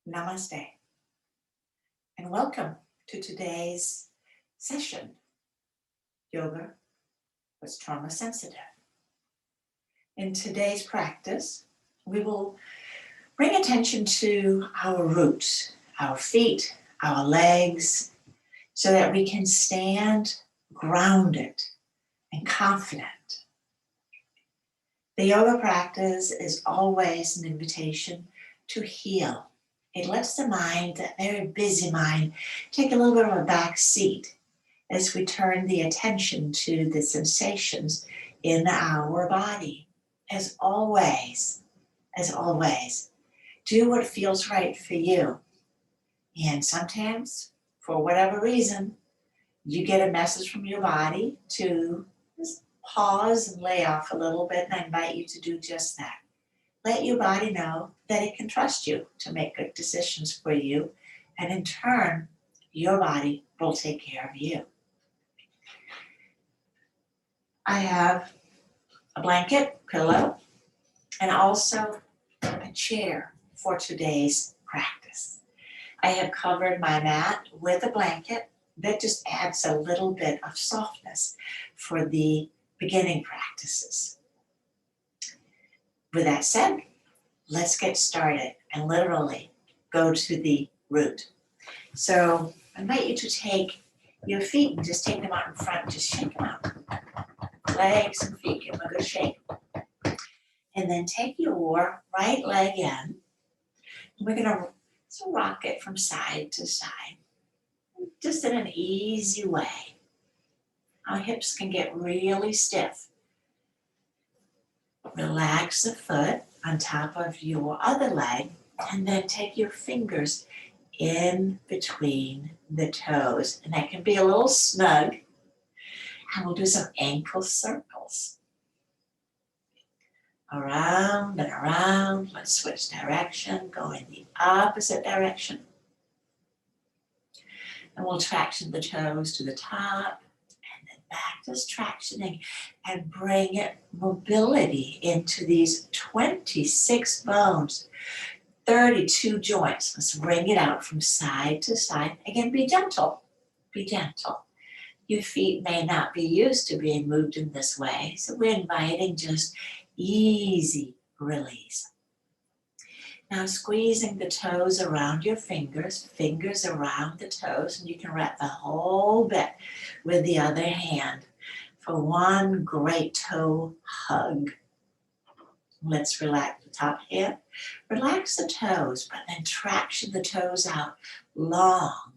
Namaste, and welcome to today's session, Yoga was Trauma Sensitive. In today's practice, we will bring attention to our roots, our feet, our legs, so that we can stand grounded and confident. The yoga practice is always an invitation to heal. It lets the mind, that very busy mind, take a little bit of a back seat as we turn the attention to the sensations in our body. As always, do what feels right for you. And sometimes, for whatever reason, you get a message from your body to just pause and lay off a little bit, and I invite you to do just that. Let your body know that it can trust you to make good decisions for you, and in turn, your body will take care of you. I have a blanket, pillow, and also a chair for today's practice. I have covered my mat with a blanket that just adds a little bit of softness for the beginning practices. With that said, let's get started and literally go to the root. So I invite you to take your feet and just take them out in front, just shake them out. Legs and feet, give them a good shake. And then take your right leg in. We're gonna rock it from side to side, just in an easy way. Our hips can get really stiff. Relax the foot on top of your other leg, and then take your fingers in between the toes. And that can be a little snug. And we'll do some ankle circles. Around and around. Let's switch direction, go in the opposite direction. And we'll traction the toes to the top, and then back, just tractioning, and bring it mobility into these 26 bones, 32 joints. Let's bring it out from side to side. Again, be gentle, be gentle. Your feet may not be used to being moved in this way, so we're inviting just easy release. Now squeezing the toes around your fingers around the toes, and you can wrap the whole bit with the other hand for one great toe hug. Let's relax the top hip, relax the toes, but then traction the toes out long.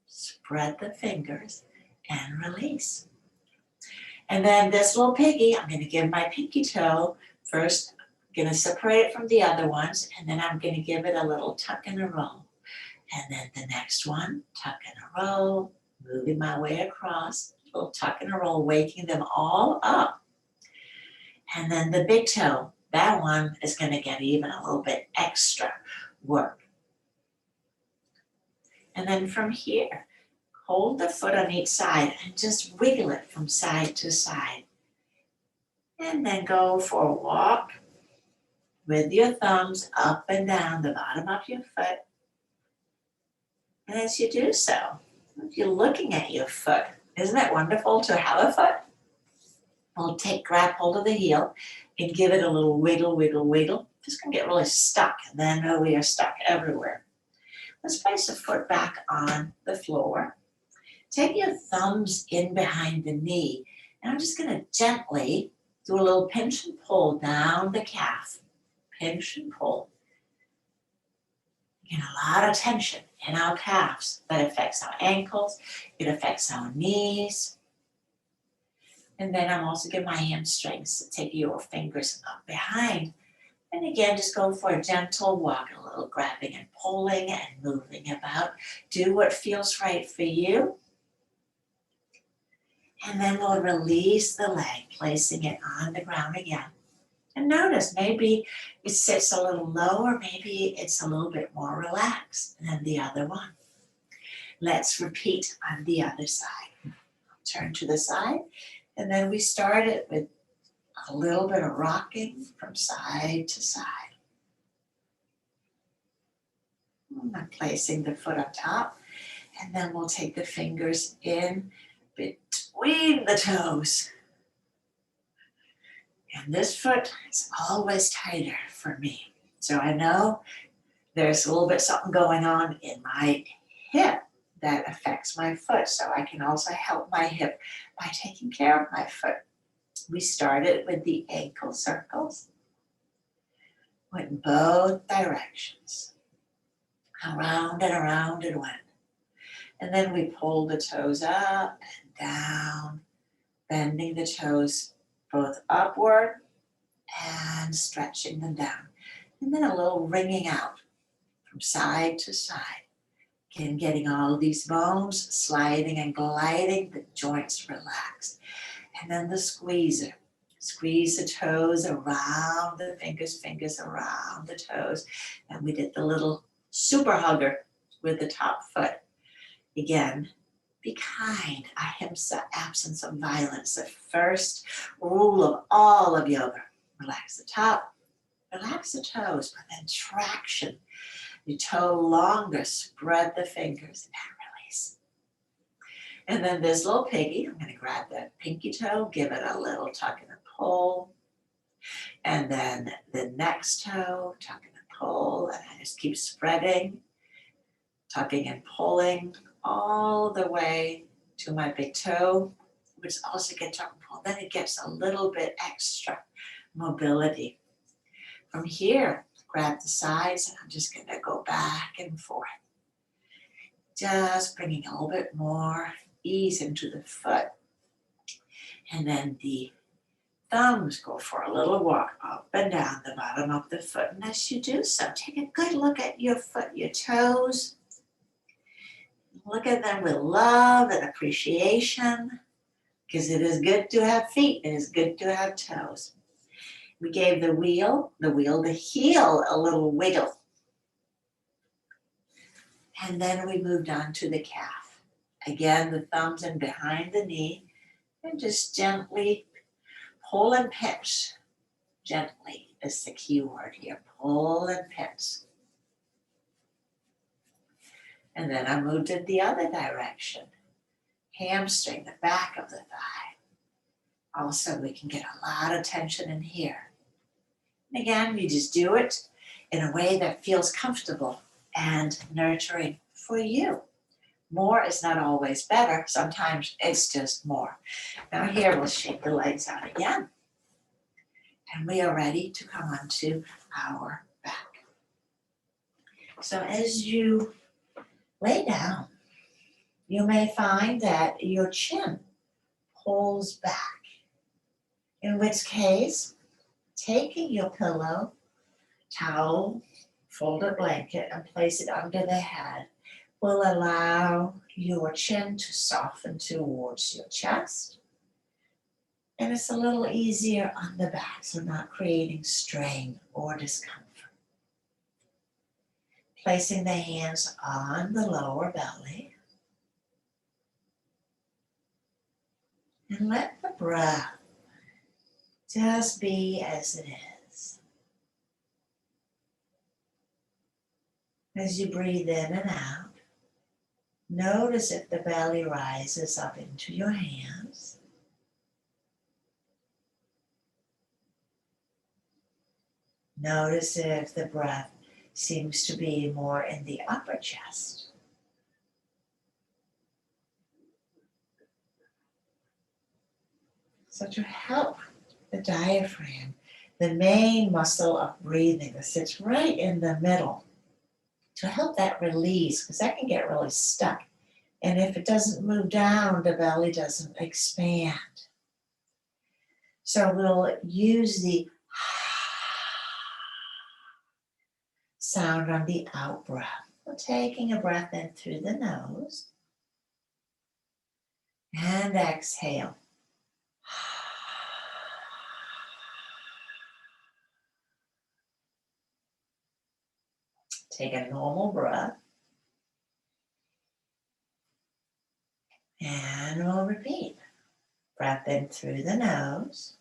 Spread the fingers and release. And then this little piggy, I'm going to give my pinky toe first. I'm going to separate it from the other ones, and then I'm going to give it a little tuck and a roll. And then the next one, tuck and a roll, moving my way across, a little tuck and a roll, waking them all up. And then the big toe, that one is going to get even a little bit extra work. And then from here, hold the foot on each side and just wiggle it from side to side. And then go for a walk with your thumbs up and down the bottom of your foot. And as you do so, if you're looking at your foot, isn't it wonderful to have a foot? We'll grab hold of the heel and give it a little wiggle, wiggle, wiggle. Just gonna get really stuck, and then we are stuck everywhere. Let's place the foot back on the floor. Take your thumbs in behind the knee, and I'm just gonna gently do a little pinch and pull down the calf. Pinch and pull. Again, a lot of tension in our calves. That affects our ankles. It affects our knees. And then I'm also giving my hamstrings. So take your fingers up behind. And again, just go for a gentle walk, a little grabbing and pulling and moving about. Do what feels right for you. And then we'll release the leg, placing it on the ground again. And notice, maybe it sits a little lower, maybe it's a little bit more relaxed than the other one. Let's repeat on the other side. Turn to the side, and then we start it with a little bit of rocking from side to side. I'm placing the foot up top, and then we'll take the fingers in between the toes. And this foot is always tighter for me. So I know there's a little bit something going on in my hip that affects my foot. So I can also help my hip by taking care of my foot. We started with the ankle circles. Went in both directions. Around and around it went. And then we pulled the toes up and down, bending the toes both upward and stretching them down. And then a little wringing out from side to side. Again, getting all these bones sliding and gliding, the joints relaxed. And then the squeezer. Squeeze the toes around the fingers around the toes. And we did the little super hugger with the top foot. Again, be kind. Ahimsa, absence of violence. The first rule of all of yoga. Relax the top, relax the toes, but then traction. The toe longer, spread the fingers and release. And then this little piggy, I'm going to grab that pinky toe, give it a little tuck and a pull. And then the next toe, tuck and a pull, and I just keep spreading, tucking and pulling all the way to my big toe, which also gets tuck and pull. Then it gets a little bit extra mobility. From here, grab the sides, and I'm just going to go back and forth. Just bringing a little bit more ease into the foot. And then the thumbs go for a little walk up and down the bottom of the foot. And as you do so, take a good look at your foot, your toes. Look at them with love and appreciation, because it is good to have feet. It is good to have toes. We gave the heel, the heel a little wiggle. And then we moved on to the calf. Again, the thumbs in behind the knee, and just gently pull and pinch. Gently is the key word here. Pull and pinch. And then I moved in the other direction. Hamstring, the back of the thigh. Also, we can get a lot of tension in here. And again, you just do it in a way that feels comfortable and nurturing for you. More is not always better. Sometimes it's just more. Now here, we'll shake the legs out again. And we are ready to come onto our back. So as you lay down, you may find that your chin pulls back, in which case, taking your pillow, towel, folded blanket, and place it under the head will allow your chin to soften towards your chest. And it's a little easier on the back, so not creating strain or discomfort. Placing the hands on the lower belly. And let the breath just be as it is. As you breathe in and out, notice if the belly rises up into your hands. Notice if the breath seems to be more in the upper chest. So to help the diaphragm, the main muscle of breathing that sits right in the middle, to help that release, because that can get really stuck. And if it doesn't move down, the belly doesn't expand. So we'll use the sound on the out breath. We're taking a breath in through the nose and exhale. Take a normal breath. And we'll repeat. Breath in through the nose.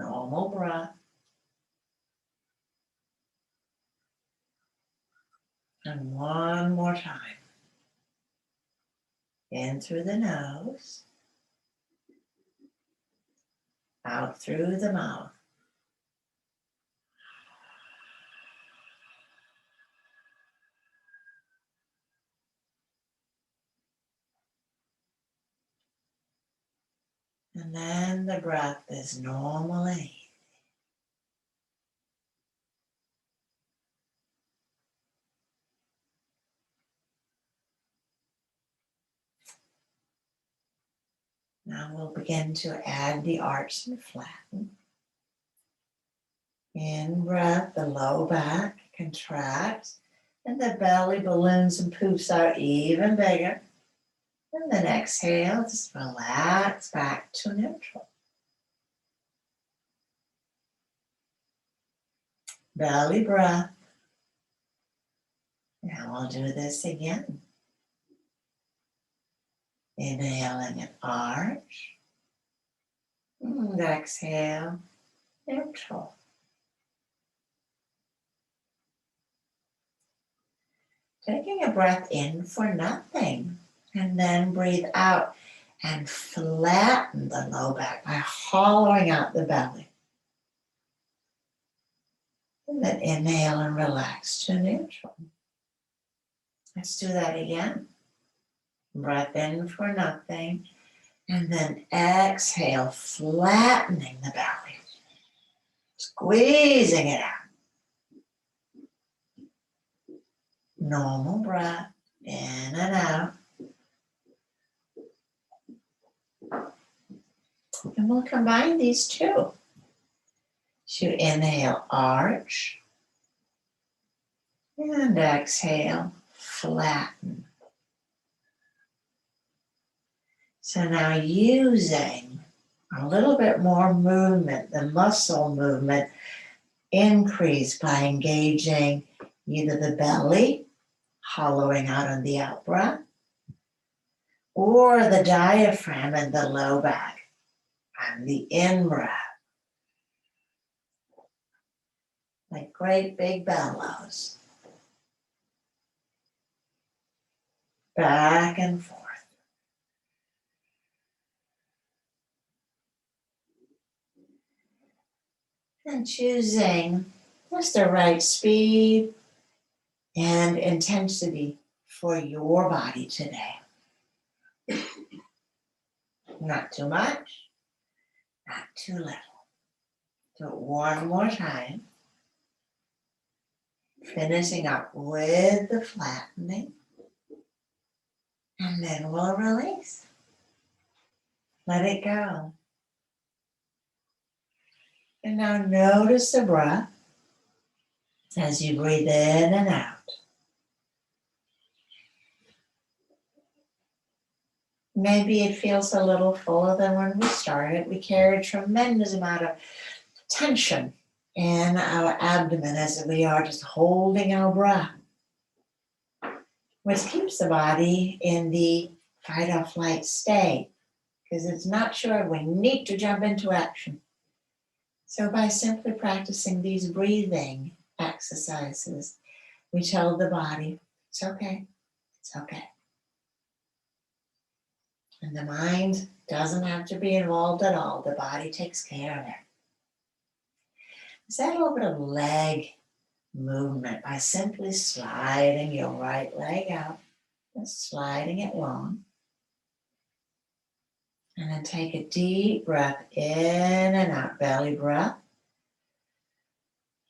Normal breath. And one more time. In through the nose. Out through the mouth. And then the breath is normal and easy. Now we'll begin to add the arch and flatten. In breath, the low back contracts and the belly balloons and poofs out even bigger. And then exhale, just relax back to neutral. Belly breath. Now we'll do this again. Inhaling an arch. And exhale, neutral. Taking a breath in for nothing. And then breathe out and flatten the low back by hollowing out the belly. And then inhale and relax to neutral. Let's do that again. Breath in for nothing. And then exhale, flattening the belly. Squeezing it out. Normal breath, in and out. And we'll combine these two. So inhale, arch. And exhale, flatten. So now using a little bit more movement, the muscle movement increased by engaging either the belly, hollowing out on the out breath, or the diaphragm and the low back on the in breath. Like great big bellows. Back and forth. And choosing just the right speed and intensity for your body today. Not too much, not too little. Do it one more time. Finishing up with the flattening. And then we'll release. Let it go. And now notice the breath as you breathe in and out. Maybe it feels a little fuller than when we started. We carry a tremendous amount of tension in our abdomen as we are just holding our breath, which keeps the body in the fight or flight state because it's not sure we need to jump into action. So by simply practicing these breathing exercises, we tell the body, it's okay, it's okay. And the mind doesn't have to be involved at all. The body takes care of it. Is that a little bit of leg movement by simply sliding your right leg out, just sliding it long. And then take a deep breath in and out, belly breath.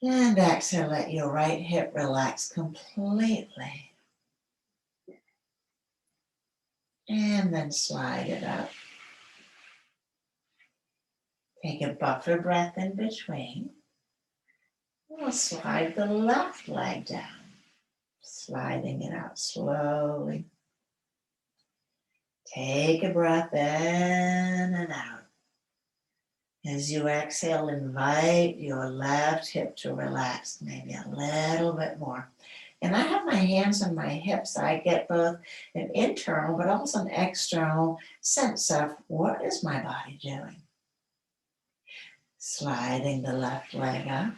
And exhale, let your right hip relax completely. And then slide it up. Take a buffer breath in between. We'll slide the left leg down, sliding it out slowly. Take a breath in and out. As you exhale, invite your left hip to relax, maybe a little bit more. And I have my hands on my hips. I get both an internal but also an external sense of what is my body doing. Sliding the left leg up.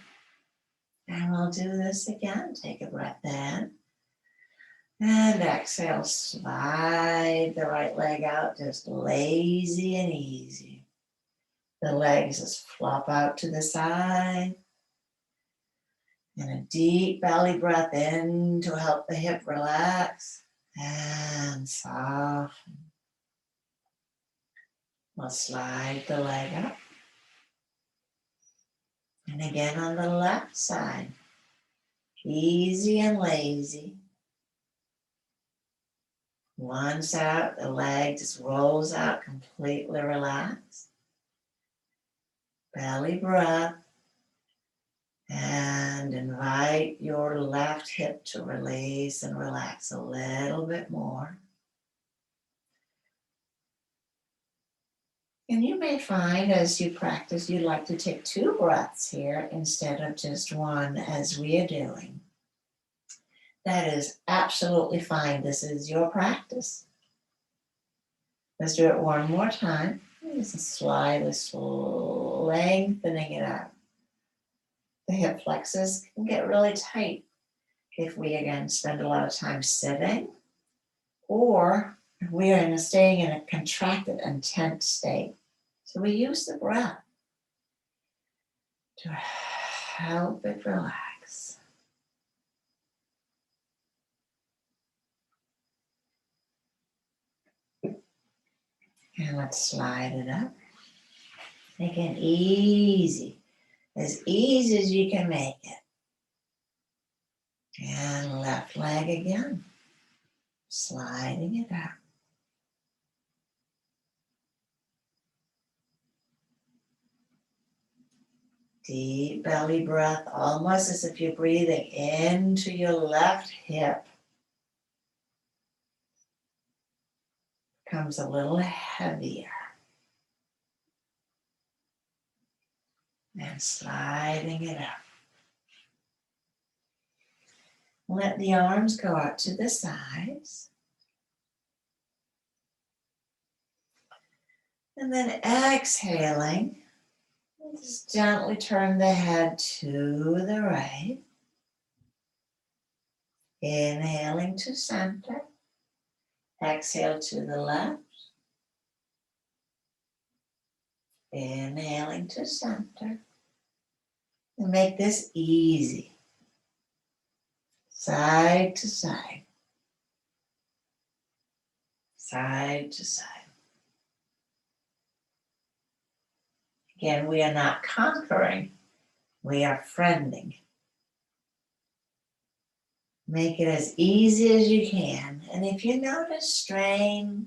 And we'll do this again. Take a breath in. And exhale, slide the right leg out, just lazy and easy. The legs just flop out to the side. And a deep belly breath in to help the hip relax. And soften. We'll slide the leg up. And again on the left side. Easy and lazy. Once out, the leg just rolls out, completely relaxed. Belly breath. And invite your left hip to release and relax a little bit more. And you may find as you practice, you'd like to take 2 breaths here instead of just 1 as we are doing. That is absolutely fine. This is your practice. Let's do it one more time. Just slightly lengthening it out. The hip flexors can get really tight if we, again, spend a lot of time sitting, or if we are staying in a contracted and tense state. So we use the breath to help it relax. And let's slide it up. Again, easy as you can make it. And left leg again, sliding it out. Deep belly breath, almost as if you're breathing into your left hip. Becomes a little heavier. And sliding it up. Let the arms go out to the sides. And then exhaling, just gently turn the head to the right. Inhaling to center. Exhale to the left. Inhaling to center. And make this easy. Side to side. Side to side. Again, we are not conquering. We are friending. Make it as easy as you can. And if you notice strain,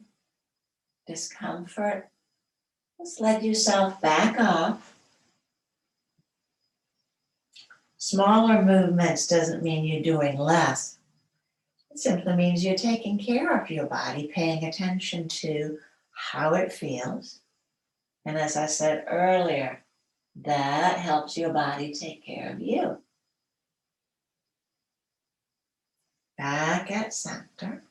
discomfort, just let yourself back off. Smaller movements doesn't mean you're doing less. It simply means you're taking care of your body, paying attention to how it feels. And as I said earlier, that helps your body take care of you. Back at center.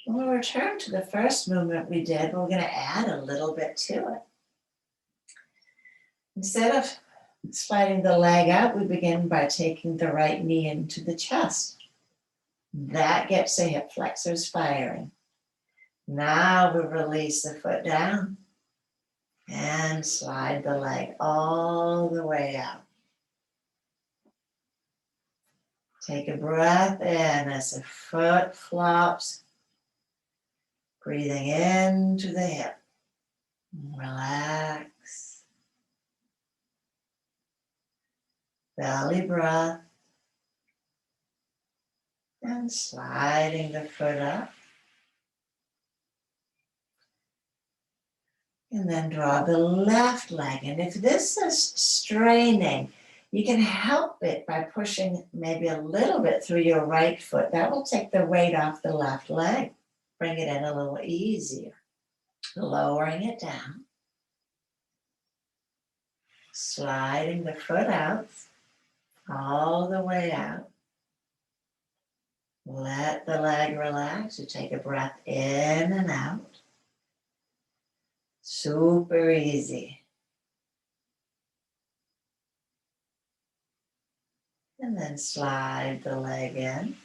When we return to the first movement we did, we're going to add a little bit to it. Instead of sliding the leg out, we begin by taking the right knee into the chest. That gets the hip flexors firing. Now we release the foot down and slide the leg all the way out. Take a breath in as the foot flops, breathing into the hip. Relax. Belly breath. And sliding the foot up. And then draw the left leg. And if this is straining, you can help it by pushing maybe a little bit through your right foot. That will take the weight off the left leg. Bring it in a little easier. Lowering it down. Sliding the foot out. All the way out. Let the leg relax. You take a breath in and out. Super easy. And then slide the leg in.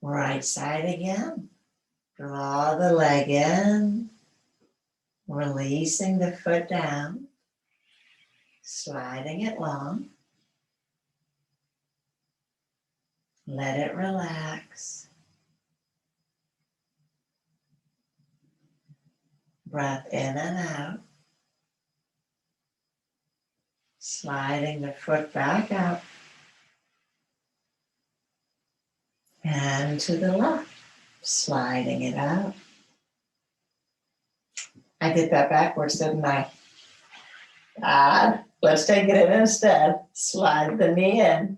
Right side again. Draw the leg in. Releasing the foot down. Sliding it long. Let it relax. Breath in and out. Sliding the foot back up. And to the left. Sliding it out. I did that backwards, didn't I? Let's take it in instead. Slide the knee in.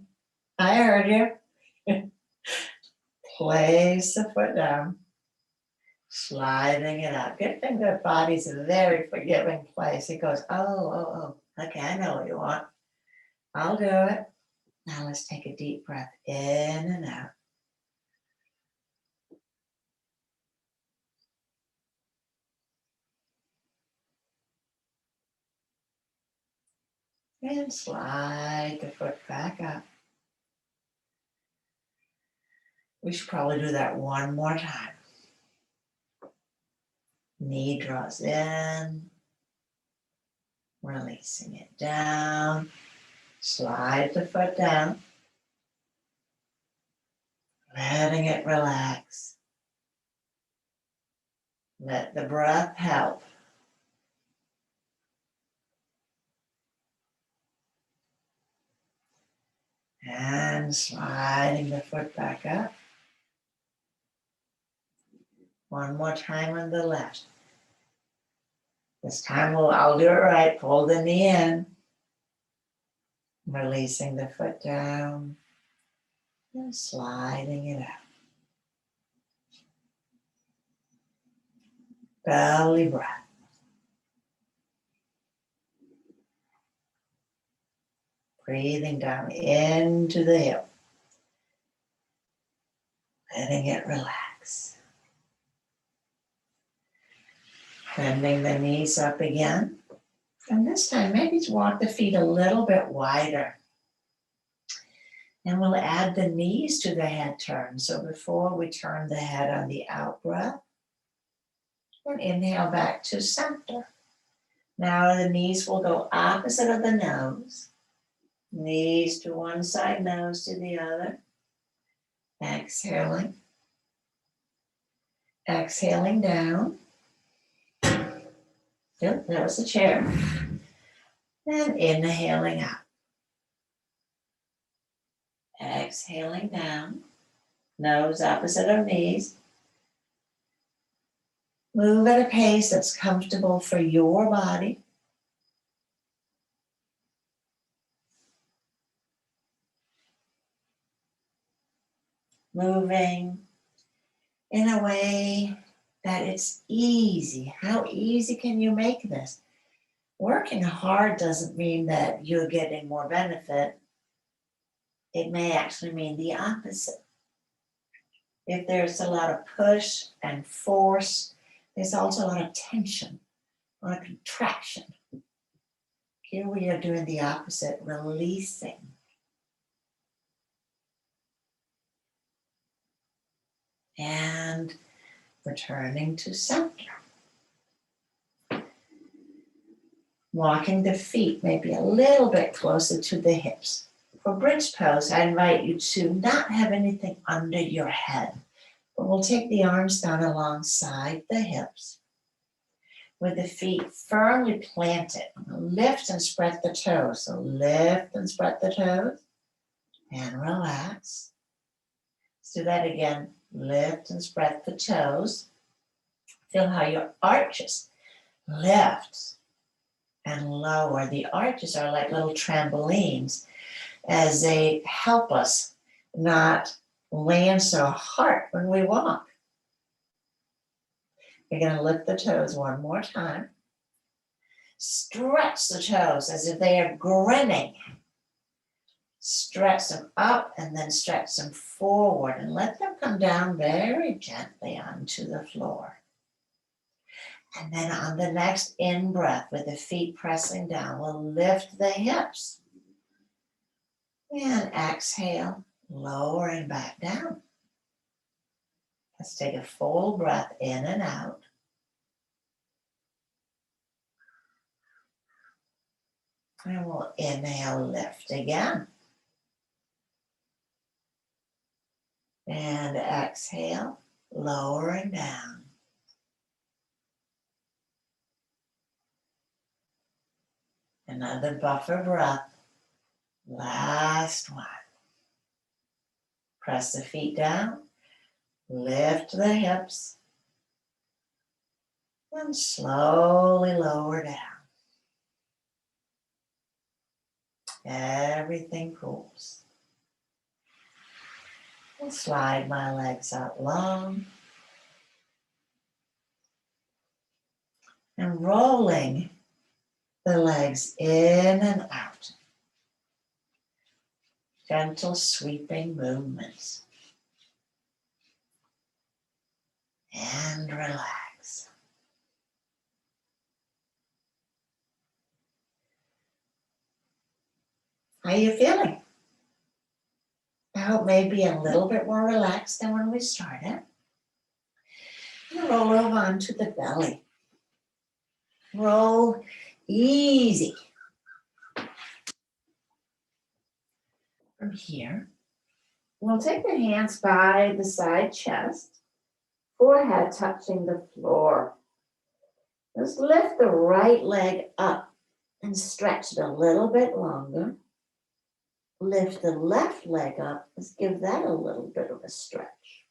I heard you. Place the foot down. Sliding it out. Good thing the body's a very forgiving place. It goes, oh. Okay, I know what you want. I'll do it. Now let's take a deep breath in and out. And slide the foot back up. We should probably do that one more time. Knee draws in. Releasing it down. Slide the foot down. Letting it relax. Let the breath help. And sliding the foot back up. One more time on the left. This time I'll do it right. Pull the knee in. Releasing the foot down. And sliding it out. Belly breath. Breathing down into the hip. Letting it relax. Bending the knees up again. And this time, maybe walk the feet a little bit wider. And we'll add the knees to the head turn. So before we turn the head on the out breath, and inhale back to center. Now the knees will go opposite of the nose. Knees to one side, nose to the other. Exhaling. Exhaling down. Yep, that was the chair. And inhaling out. Exhaling down. Nose opposite of knees. Move at a pace that's comfortable for your body. Moving in a way that it's easy. How easy can you make this? Working hard doesn't mean that you're getting more benefit. It may actually mean the opposite. If there's a lot of push and force, there's also a lot of tension, a lot of contraction. Here we are doing the opposite, releasing. And returning to center. Walking the feet maybe a little bit closer to the hips. For bridge pose, I invite you to not have anything under your head, but we'll take the arms down alongside the hips with the feet firmly planted. Lift and spread the toes. So lift and spread the toes and relax. Let's do that again. Lift and spread the toes. Feel how your arches lift and lower. The arches are like little trampolines as they help us not land so hard when we walk. You're going to lift the toes one more time. Stretch the toes as if they are grinning. Stretch them up and then stretch them forward and let them come down very gently onto the floor. And then on the next in-breath, with the feet pressing down, we'll lift the hips. And exhale, lowering back down. Let's take a full breath in and out. And we'll inhale, lift again. And exhale, lowering down. Another buffer breath. Last one. Press the feet down, lift the hips, and slowly lower down. Everything cools. I'll slide my legs out long. And rolling the legs in and out. Gentle sweeping movements. And relax. How are you feeling? I hope maybe a little bit more relaxed than when we started. And roll over onto the belly. Roll easy. From here, we'll take the hands by the side chest, forehead touching the floor. Just lift the right leg up and stretch it a little bit longer. Lift the left leg up, let's give that a little bit of a stretch.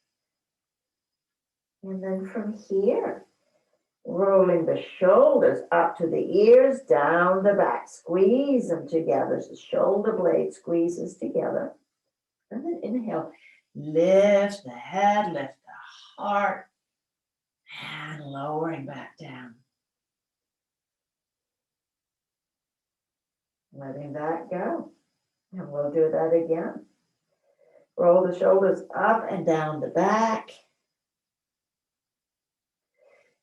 And then from here, rolling the shoulders up to the ears, down the back. Squeeze them together. So the shoulder blade squeezes together. And then inhale. Lift the head, lift the heart. And lowering back down. Letting that go. And we'll do that again. Roll the shoulders up and down the back.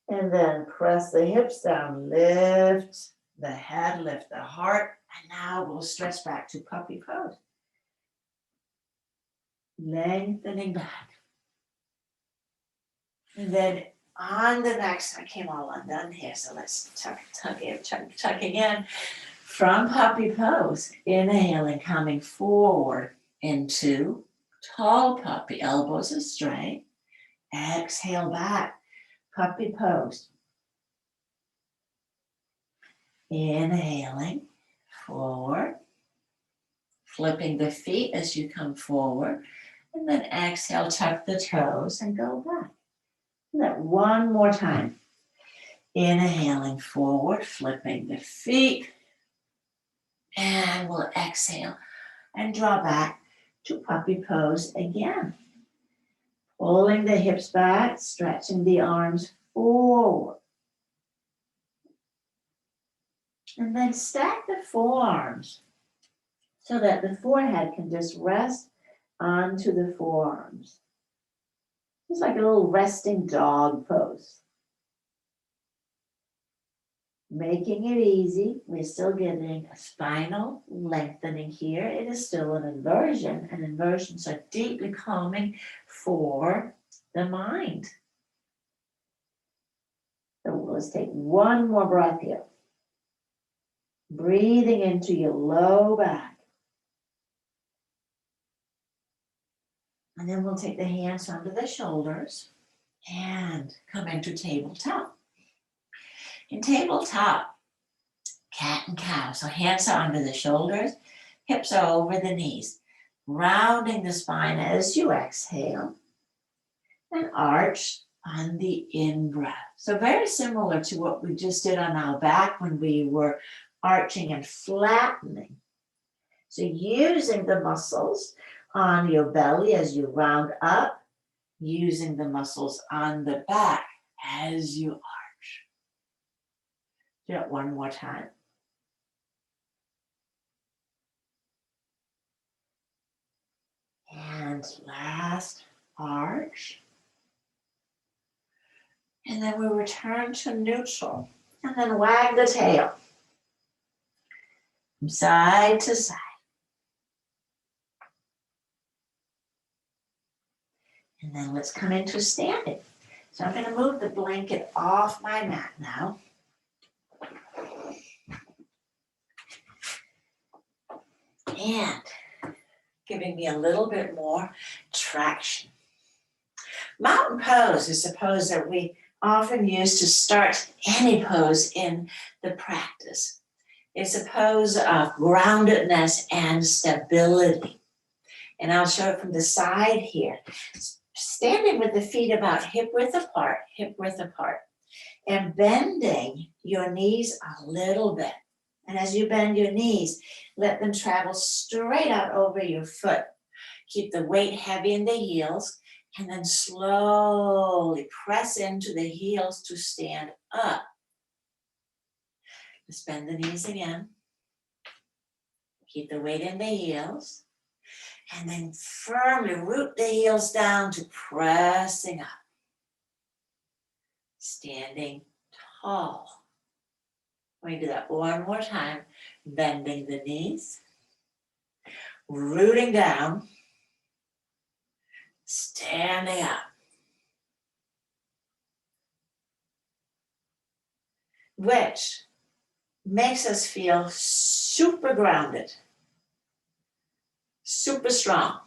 And then press the hips down, lift the head, lift the heart. And now we'll stretch back to puppy pose. Lengthening back. And then on the next, I came all undone here, so let's tuck again. From puppy pose, inhaling, coming forward into tall puppy, elbows are straight. Exhale back. Puppy pose. Inhaling forward, flipping the feet as you come forward, and then exhale, tuck the toes and go back. Do that one more time. Inhaling forward, flipping the feet, and we'll exhale and draw back to puppy pose again. Pulling the hips back, stretching the arms forward. And then stack the forearms so that the forehead can just rest onto the forearms. Just like a little resting dog pose. Making it easy, we're still getting a spinal lengthening here. It is still an inversion, and inversions are deeply calming for the mind. So let's take one more breath here. Breathing into your low back. And then we'll take the hands under the shoulders and come into tabletop. In tabletop, cat and cow. So hands are under the shoulders, hips are over the knees. Rounding the spine as you exhale. And arch on the in-breath. So very similar to what we just did on our back when we were arching and flattening. So using the muscles on your belly as you round up, using the muscles on the back as you arch. Do it one more time. And last arch. And then we return to neutral. And then wag the tail from side to side. And then let's come into standing. So I'm going to move the blanket off my mat now. And giving me a little bit more traction. Mountain pose is a pose that we often use to start any pose in the practice. It's a pose of groundedness and stability. And I'll show it from the side here. Standing with the feet about hip width apart, and bending your knees a little bit. And as you bend your knees, let them travel straight out over your foot. Keep the weight heavy in the heels, and then slowly press into the heels to stand up. Let's bend the knees again. Keep the weight in the heels, and then firmly root the heels down to pressing up. Standing tall. We're going to do that one more time. Bending the knees, rooting down, standing up. Which makes us feel super grounded, super strong.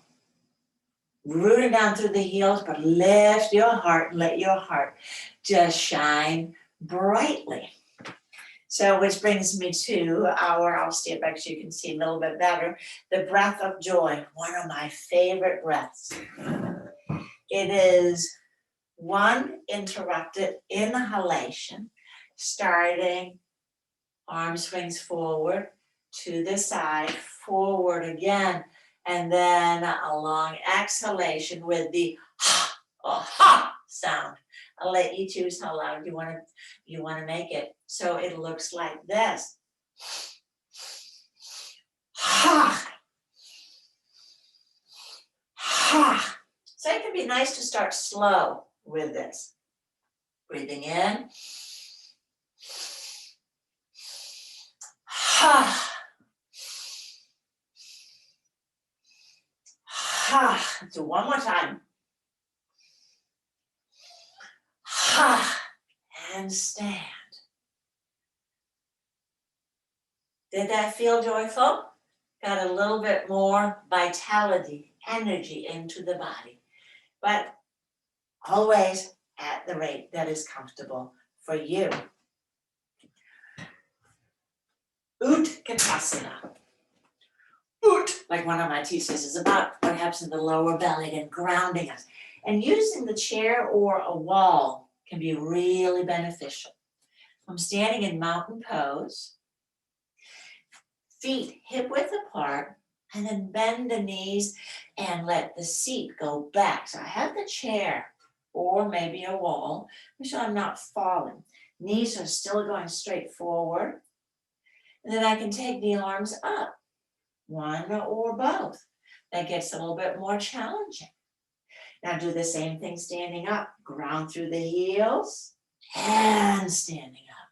Rooting down through the heels, but lift your heart and let your heart just shine brightly. So which brings me to I'll stand back so you can see a little bit better, the breath of joy, one of my favorite breaths. It is one interrupted inhalation, starting arm swings forward to the side, forward again, and then a long exhalation with the ha or ha sound. I'll let you choose how loud you want to make it. So it looks like this. Ha. Ha. So it can be nice to start slow with this. Breathing in. Ha. Ha. Do one more time. Ha. And stand. Did that feel joyful? Got a little bit more vitality, energy into the body. But always at the rate that is comfortable for you. Utkatasana. Ut, like one of my teachers, is about what happens in the lower belly and grounding us. And using the chair or a wall can be really beneficial. I'm standing in mountain pose, feet hip width apart, and then bend the knees and let the seat go back. So I have the chair or maybe a wall, make sure I'm not falling. Knees are still going straight forward. And then I can take the arms up, one or both. That gets a little bit more challenging. Now do the same thing standing up. Ground through the heels and standing up.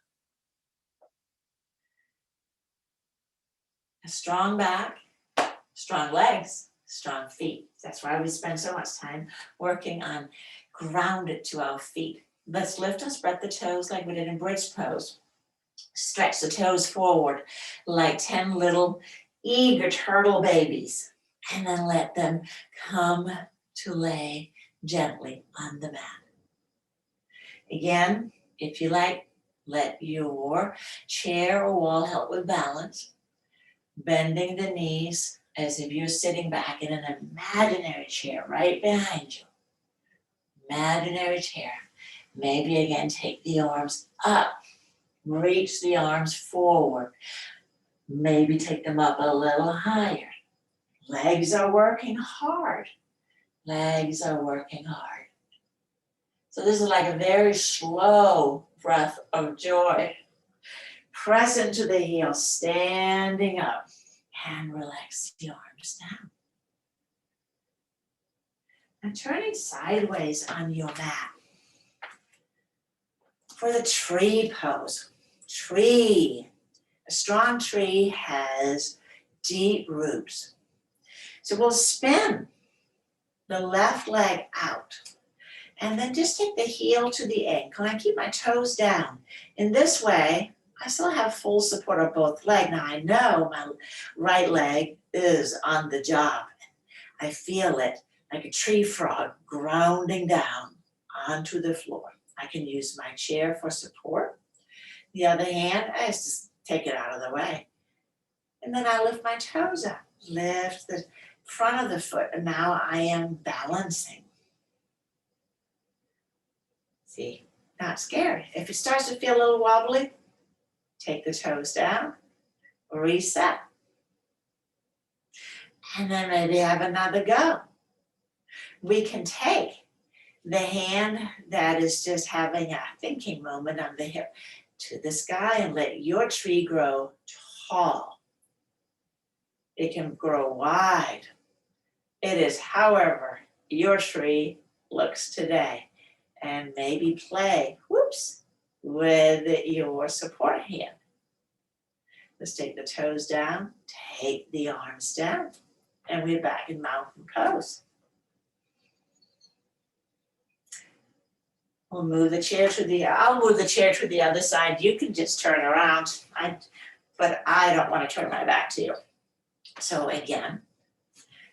A strong back, strong legs, strong feet. That's why we spend so much time working on grounded to our feet. Let's lift and spread the toes like we did in bridge pose. Stretch the toes forward like 10 little eager turtle babies. And then let them come to lay gently on the mat. Again, if you like, let your chair or wall help with balance. Bending the knees as if you're sitting back in an imaginary chair right behind you. Imaginary chair. Maybe again, take the arms up. Reach the arms forward. Maybe take them up a little higher. Legs are working hard. Legs are working hard. So this is like a very slow breath of joy. Press into the heels, standing up, and relax the arms down. and turning sideways on your mat. For the tree pose, tree. A strong tree has deep roots. So we'll spin the left leg out and then just take the heel to the ankle and keep my toes down. In this way, I still have full support of both legs. Now I know my right leg is on the job. I feel it like a tree frog grounding down onto the floor. I can use my chair for support. The other hand, I just take it out of the way. And then I lift my toes up, lift the front of the foot, and now I am balancing. See, not scary. If it starts to feel a little wobbly, take the toes down, reset. And then maybe have another go. We can take the hand that is just having a thinking moment on the hip to the sky and let your tree grow tall. It can grow wide. It is however your tree looks today. And maybe play, whoops, with your support hand. Let's take the toes down, take the arms down, and we're back in mountain pose. We'll move the chair to I'll move the chair to the other side. You can just turn around, but I don't want to turn my back to you. So again,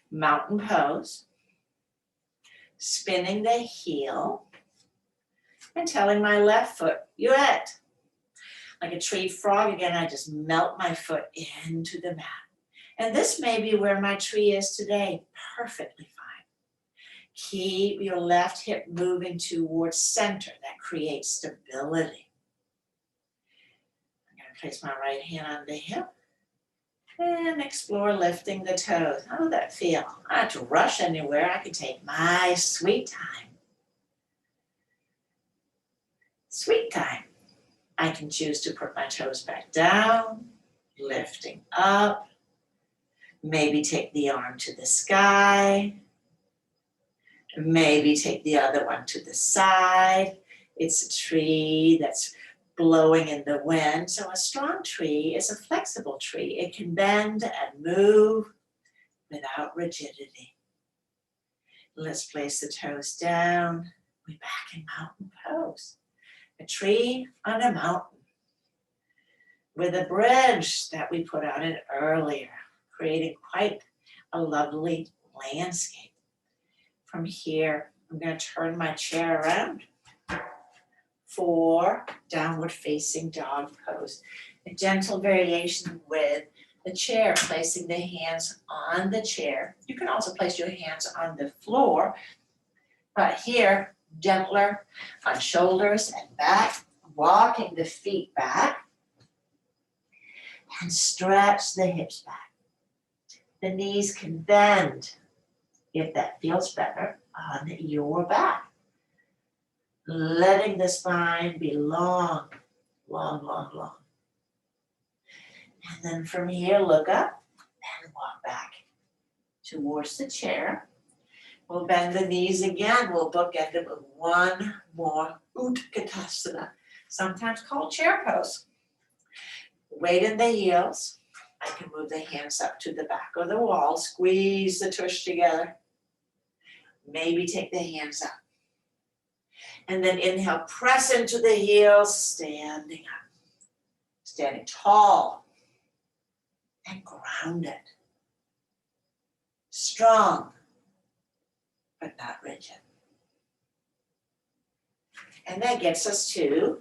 mountain pose, spinning the heel, and telling my left foot, you it. Like a tree frog, again, I just melt my foot into the mat. And this may be where my tree is today, perfectly fine. Keep your left hip moving towards center. That creates stability. I'm going to place my right hand on the hip and explore lifting the toes. How does that feel? I don't have to rush anywhere. I can take my sweet time. Sweet time. I can choose to put my toes back down, lifting up, maybe take the arm to the sky, maybe take the other one to the side. It's a tree that's blowing in the wind. So a strong tree is a flexible tree. It can bend and move without rigidity. Let's place the toes down. We're back in mountain pose. A tree on a mountain with a bridge that we put on it earlier, creating quite a lovely landscape. From here, I'm going to turn my chair around for downward facing dog pose. A gentle variation with the chair, placing the hands on the chair. You can also place your hands on the floor, but here, gentler on shoulders and back, walking the feet back, and stretch the hips back. The knees can bend if that feels better on your back. Letting the spine be long, long, long, long. And then from here, look up and walk back towards the chair. We'll bend the knees again. We'll bookend it with one more Utkatasana, sometimes called chair pose. Weight in the heels. I can move the hands up to the back of the wall, squeeze the tush together. Maybe take the hands up. And then inhale, press into the heels, standing up. Standing tall and grounded. Strong, but not rigid. And that gets us to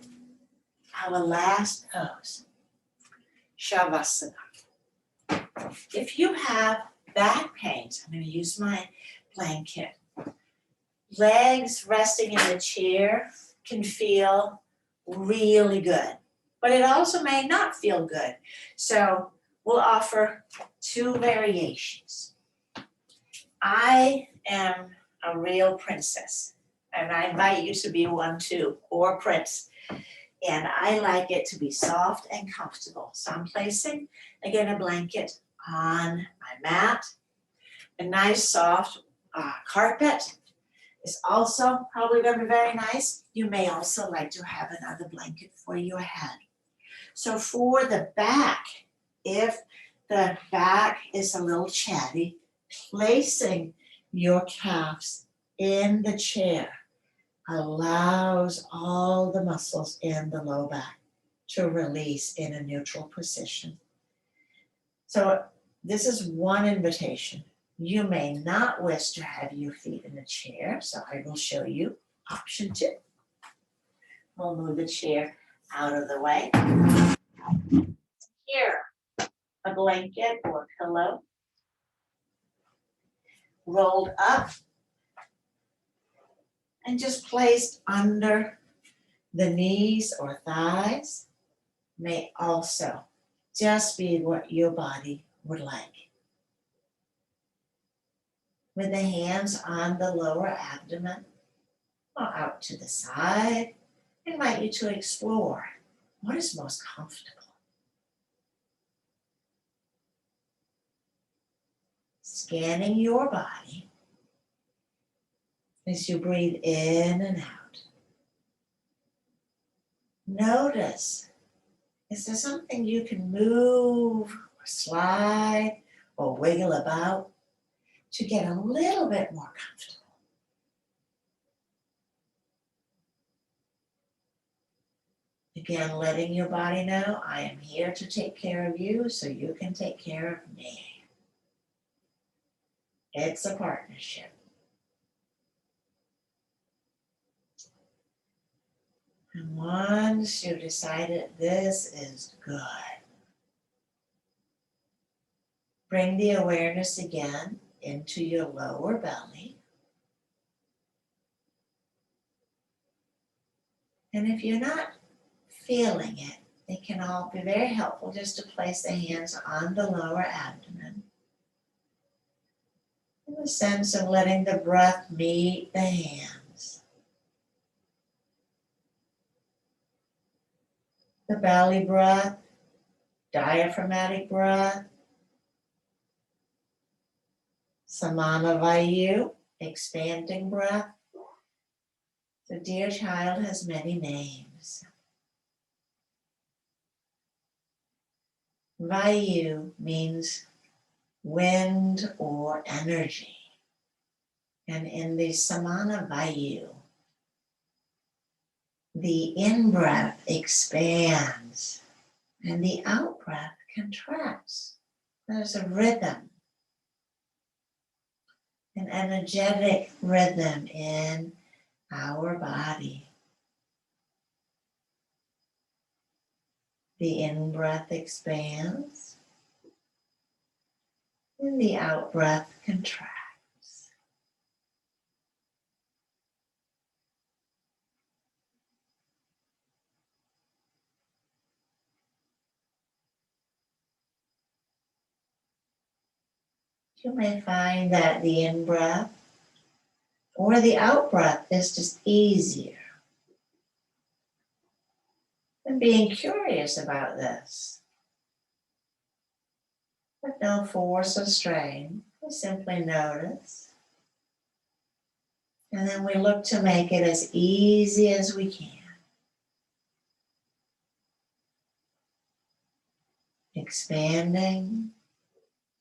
our last pose, Shavasana. If you have back pains, I'm going to use my blanket. Legs resting in the chair can feel really good, but it also may not feel good. So we'll offer two variations. I am a real princess, and I invite you to be one too, or prince. And I like it to be soft and comfortable. So I'm placing, again, a blanket on my mat, a nice soft carpet. It's also probably going to be very nice. You may also like to have another blanket for your head. So for the back, if the back is a little chatty, placing your calves in the chair allows all the muscles in the low back to release in a neutral position. So this is one invitation. You may not wish to have your feet in a chair, so I will show you option 2. We'll move the chair out of the way. Here, a blanket or pillow rolled up and just placed under the knees or thighs may also just be what your body would like. With the hands on the lower abdomen or out to the side, I invite you to explore what is most comfortable. Scanning your body as you breathe in and out. Notice, is there something you can move or slide or wiggle about to get a little bit more comfortable? Again, letting your body know, I am here to take care of you so you can take care of me. It's a partnership. And once you've decided this is good, bring the awareness again into your lower belly. And if you're not feeling it, it can all be very helpful just to place the hands on the lower abdomen. In the sense of letting the breath meet the hands. The belly breath, diaphragmatic breath, Samana Vayu, expanding breath. The dear child has many names. Vayu means wind or energy. And in the Samana Vayu, the in-breath expands and the out-breath contracts. There's a rhythm, an energetic rhythm in our body. The in-breath expands and the out-breath contracts. You may find that the in-breath or the out-breath is just easier. And being curious about this. With no force or strain, we simply notice. And then we look to make it as easy as we can. Expanding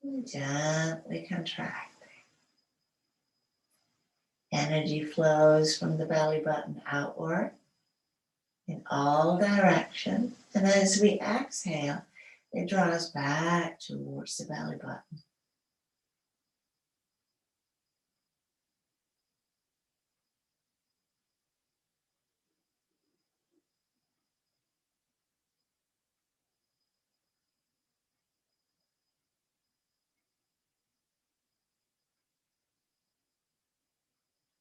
and gently contracting. Energy flows from the belly button outward in all directions. And as we exhale, it draws back towards the belly button.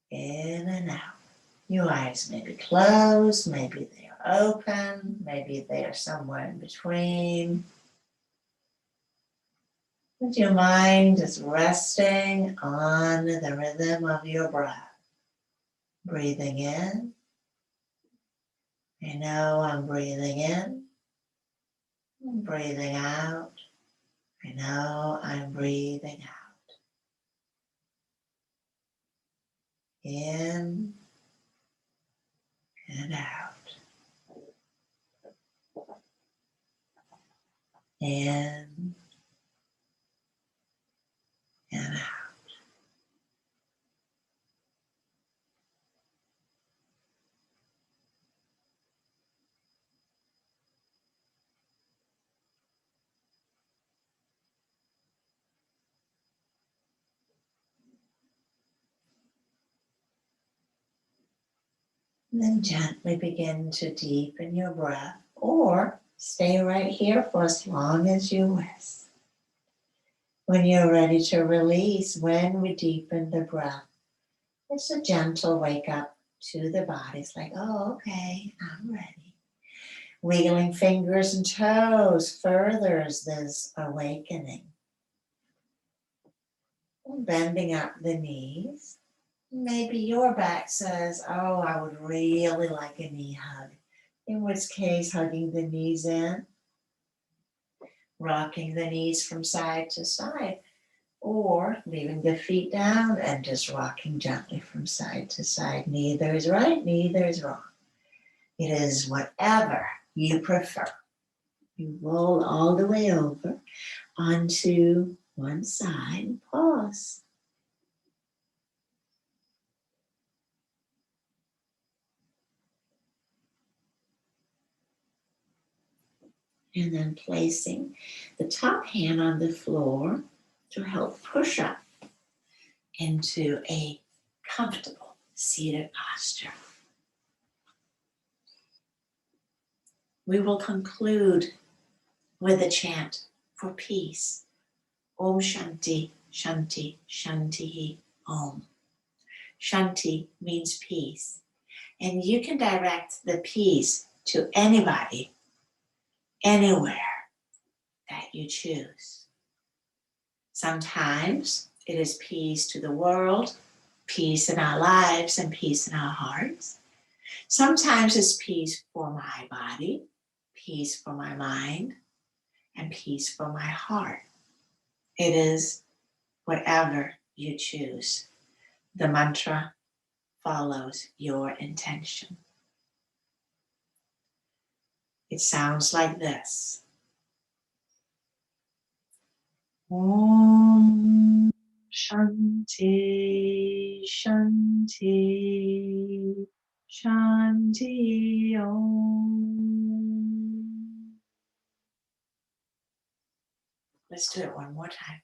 In and out. Your eyes may be closed, maybe they are open, maybe they are somewhere in between. With your mind just resting on the rhythm of your breath. Breathing in. I know I'm breathing in. I'm breathing out. I know I'm breathing out. In and out. In and out. And then gently begin to deepen your breath, or stay right here for as long as you wish. When you're ready to release, when we deepen the breath, it's a gentle wake up to the body. It's like, oh, okay, I'm ready. Wiggling fingers and toes furthers this awakening. Bending up the knees. Maybe your back says, oh, I would really like a knee hug. In which case, hugging the knees in, rocking the knees from side to side, or leaving the feet down and just rocking gently from side to side. Neither is right, neither is wrong. It is whatever you prefer. You roll all the way over onto one side and pause. And then placing the top hand on the floor to help push up into a comfortable seated posture. We will conclude with a chant for peace. Om Shanti, Shanti, Shanti, Om. Shanti means peace. And you can direct the peace to anybody, anywhere that you choose. Sometimes it is peace to the world, peace in our lives, and peace in our hearts. Sometimes it's peace for my body, peace for my mind, and peace for my heart. It is whatever you choose. The mantra follows your intention. It sounds like this. Om Shanti, Shanti, Shanti Om. Let's do it one more time.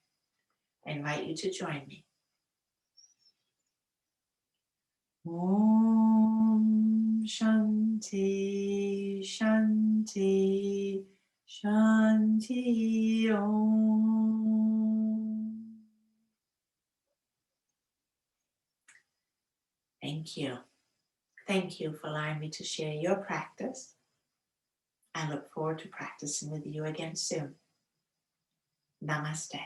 I invite you to join me. Om Shanti, Shanti, Shanti Om. Thank you. Thank you for allowing me to share your practice. I look forward to practicing with you again soon. Namaste.